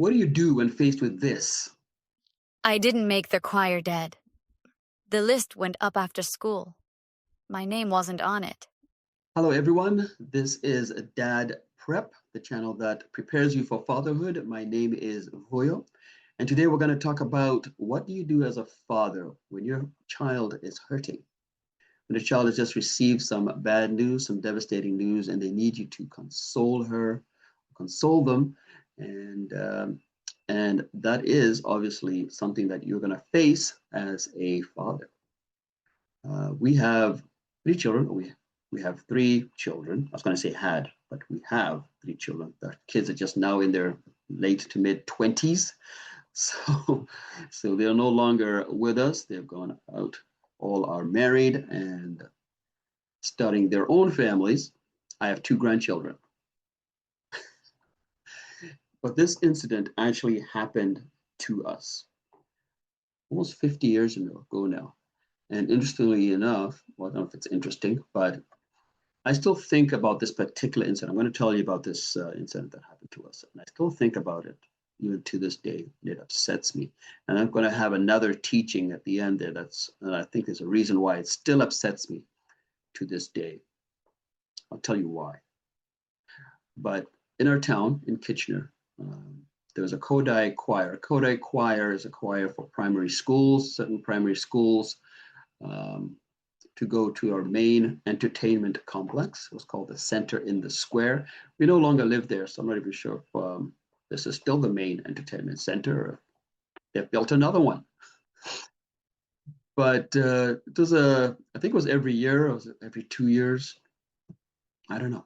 What do you do when faced with this? I didn't make the choir, Dad. The list went up after school. My name wasn't on it. Hello, everyone. This is DadPrep, the channel that prepares you for fatherhood. My name is Voyo, and today we're going to talk about what do you do as a father when your child is hurting, when the child has just received some bad news, some devastating news, and they need you to console her, console them, and and that is obviously something that you're going to face as a father. We have three children. We have three children. I was going to say had, but we have three children. The kids are just now in their late to mid 20s. So they're no longer with us. They've gone out. All are married and starting their own families. I have two grandchildren. But this incident actually happened to us almost 50 years ago now. And interestingly enough, well, I don't know if it's interesting, but I still think about this particular incident. I'm going to tell you about this incident that happened to us. And I still think about it even to this day. It upsets me. And I'm going to have another teaching at the end there and I think there's a reason why it still upsets me to this day. I'll tell you why. But in our town, in Kitchener, there was a Kodai choir. A Kodai choir is a choir for primary schools, certain primary schools, to go to our main entertainment complex. It was called the Center in the Square. We no longer live there, so I'm not even sure if this is still the main entertainment center or they've built another one. But it was I think it was every year, or was it every 2 years? I don't know.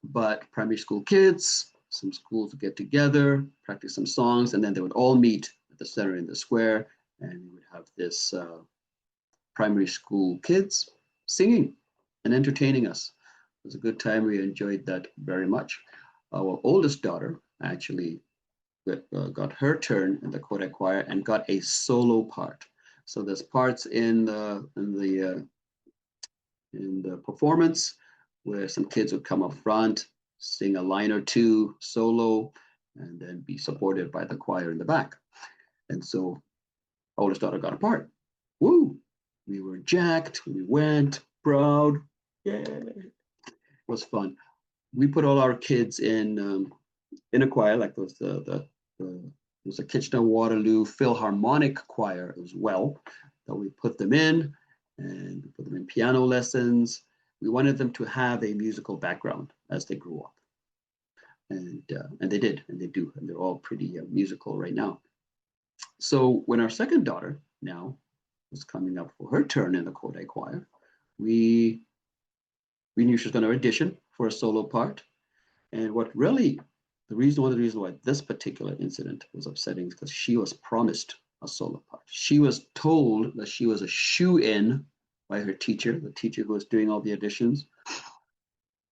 But primary school kids, some schools would get together, practice some songs, and then they would all meet at the Center in the Square, and we would have this primary school kids singing and entertaining us. It was a good time. We enjoyed that very much. Our oldest daughter actually got her turn in the Kodak choir and got a solo part. So there's parts in the performance where some kids would come up front, sing a line or two solo, and then be supported by the choir in the back. And so oldest daughter got a part. Woo! We were jacked. We went proud. Yeah, it was fun. We put all our kids in a choir, like those there's a Kitchener Waterloo Philharmonic choir as well. That we put them in, and we put them in piano lessons. We wanted them to have a musical background as they grew up, and they did, and they do, and they're all pretty musical right now. So when our second daughter now was coming up for her turn in the Kodak choir, we knew she was going to audition for a solo part. And one of the reasons why this particular incident was upsetting is because she was promised a solo part. She was told that she was a shoe-in by her teacher, the teacher who was doing all the auditions.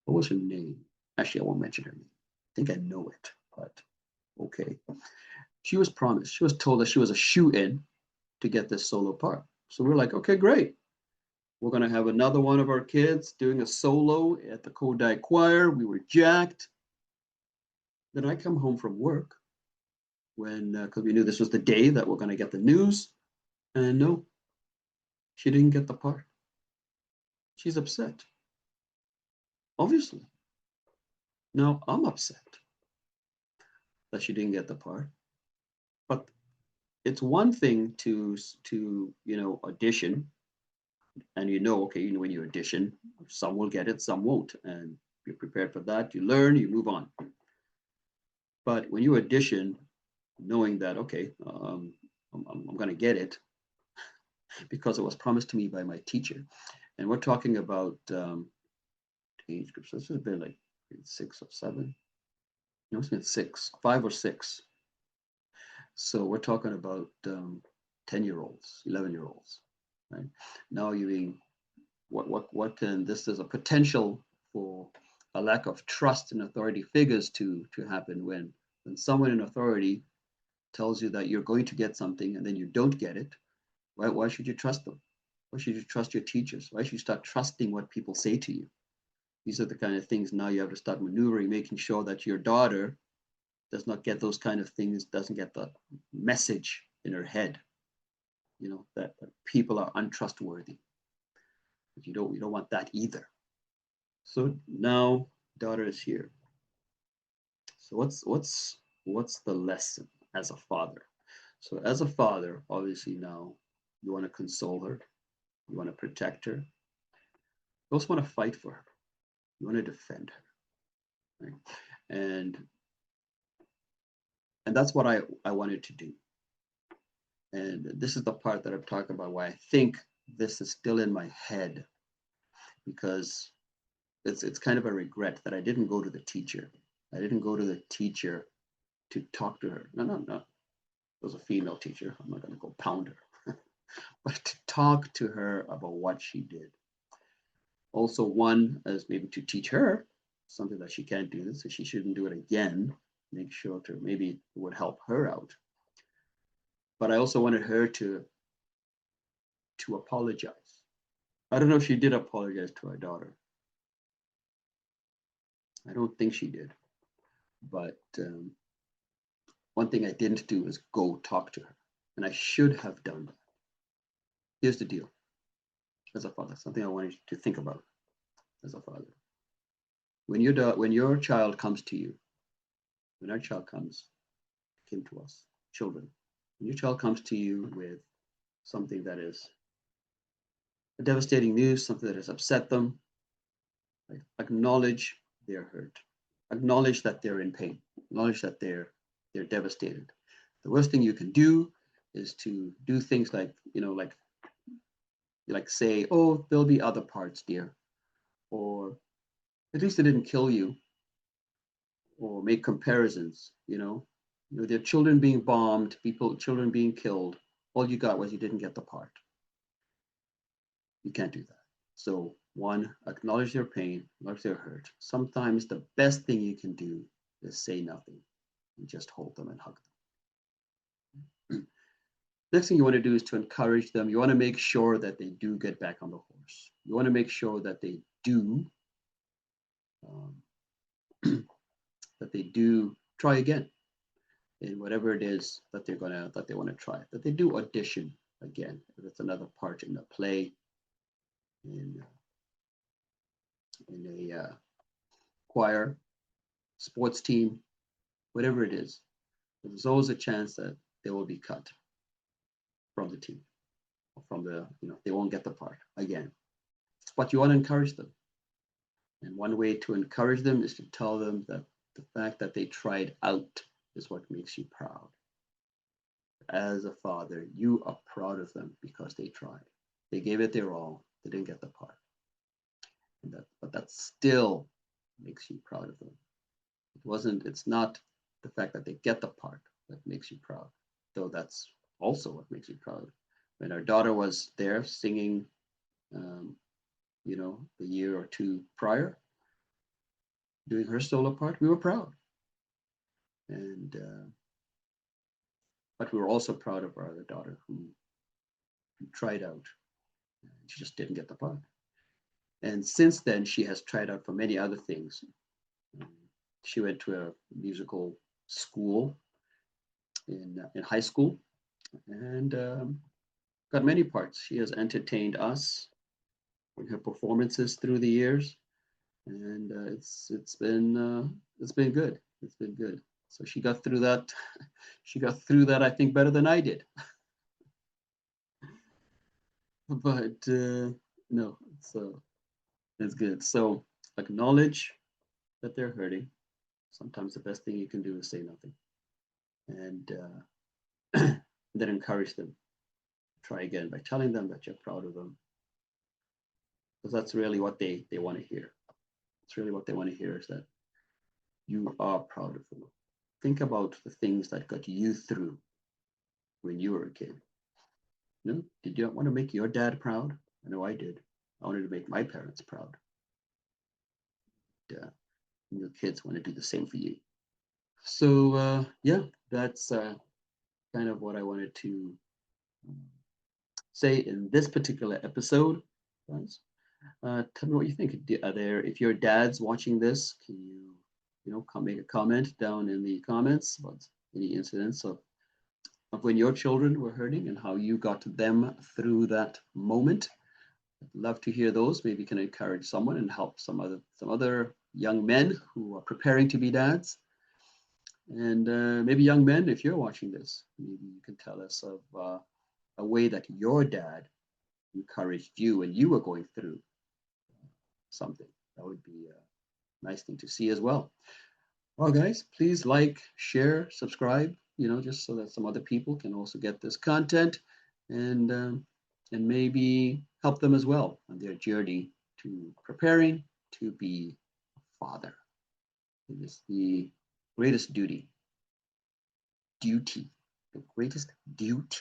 What was her name? Actually, I won't mention her name. I think I know it, but okay. She was promised. She was told that she was a shoe-in to get this solo part. So we're like, okay, great. We're going to have another one of our kids doing a solo at the Kodak choir. We were jacked. Then I come home from work because we knew this was the day that we're going to get the news. And no, she didn't get the part. She's upset. Obviously. Now I'm upset that she didn't get the part. But it's one thing to audition, and okay, when you audition, some will get it, some won't, and you're prepared for that. You learn, you move on. But when you audition, knowing that okay, I'm going to get it because it was promised to me by my teacher, and we're talking about age groups. This has been like 6 or 7. No, it's been 5 or 6. So we're talking about 10-year-olds, 11-year-olds, right? Now you mean what can this is a potential for a lack of trust in authority figures to happen when someone in authority tells you that you're going to get something and then you don't get it. Why should you trust them? Why should you trust your teachers? Why should you start trusting what people say to you? These are the kind of things now you have to start maneuvering, making sure that your daughter does not get those kind of things, doesn't get the message in her head, that people are untrustworthy. But you don't want that either. So now daughter is here. So what's the lesson as a father? So as a father, obviously now you want to console her, you want to protect her, you also want to fight for her, you want to defend her, right? And that's what I wanted to do. And this is the part that I'm talking about why I think this is still in my head, because it's kind of a regret that I didn't go to the teacher. I didn't go to the teacher to talk to her. No. It was a female teacher. I'm not going to go pound her, but to talk to her about what she did. Also, one is maybe to teach her something that she can't do this, so she shouldn't do it again. Make sure to maybe it would help her out. But I also wanted her to apologize. I don't know if she did apologize to her daughter. I don't think she did. But one thing I didn't do is go talk to her, and I should have done that. Here's the deal. As a father, something I wanted you to think about as a father. When your child comes to you, when our child came to us, children, when your child comes to you with something that is a devastating news, something that has upset them, like, acknowledge their hurt, acknowledge that they're in pain, acknowledge that they're devastated. The worst thing you can do is to do things like, like say, oh, there'll be other parts, dear, or at least it didn't kill you, or make comparisons. There are children being bombed, children being killed. All you got was you didn't get the part. You can't do that. So one, acknowledge their pain, acknowledge their hurt. Sometimes the best thing you can do is say nothing and just hold them and hug them. Next thing you want to do is to encourage them. You want to make sure that they do get back on the horse. You want to make sure that they do try again in whatever it is that they want to try. That they do audition again. If it's another part in a play, in a choir, sports team, whatever it is, there's always a chance that they will be cut from the team, or from they won't get the part again. But you want to encourage them. And one way to encourage them is to tell them that the fact that they tried out is what makes you proud. As a father, you are proud of them because they tried. They gave it their all. They didn't get the part. But that still makes you proud of them. It's not the fact that they get the part that makes you proud, though that's also what makes you proud. When our daughter was there singing, the year or two prior, doing her solo part, we were proud. And but we were also proud of our other daughter who tried out. She just didn't get the part. And since then, she has tried out for many other things. She went to a musical school in high school and got many parts. She has entertained us in her performances through the years, and it's been good. It's been good. So she got through that. She got through that, I think, better than I did. But no, it's good. So acknowledge that they're hurting. Sometimes the best thing you can do is say nothing, and then encourage them. Try again by telling them that you're proud of them, because that's really what they want to hear. It's really what they want to hear, is that you are proud of them. Think about the things that got you through when you were a kid. Did you want to make your dad proud? I know I did. I wanted to make my parents proud. Your kids want to do the same for you. So yeah, that's kind of what I wanted to say in this particular episode, guys. Tell me what you think. If your dad's watching this, can you come make a comment down in the comments about any incidents of when your children were hurting and how you got them through that moment. I'd love to hear those. Maybe you can encourage someone and help some other young men who are preparing to be dads. And maybe young men, if you're watching this, maybe you can tell us of a way that your dad encouraged you when you were going through something. That would be a nice thing to see as well. Well, guys, please like, share, subscribe, just so that some other people can also get this content and maybe help them as well on their journey to preparing to be a father. It is the greatest duty, the greatest duty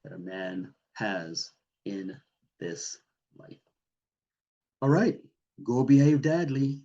that a man has in this life. All right, go behave, Dadly.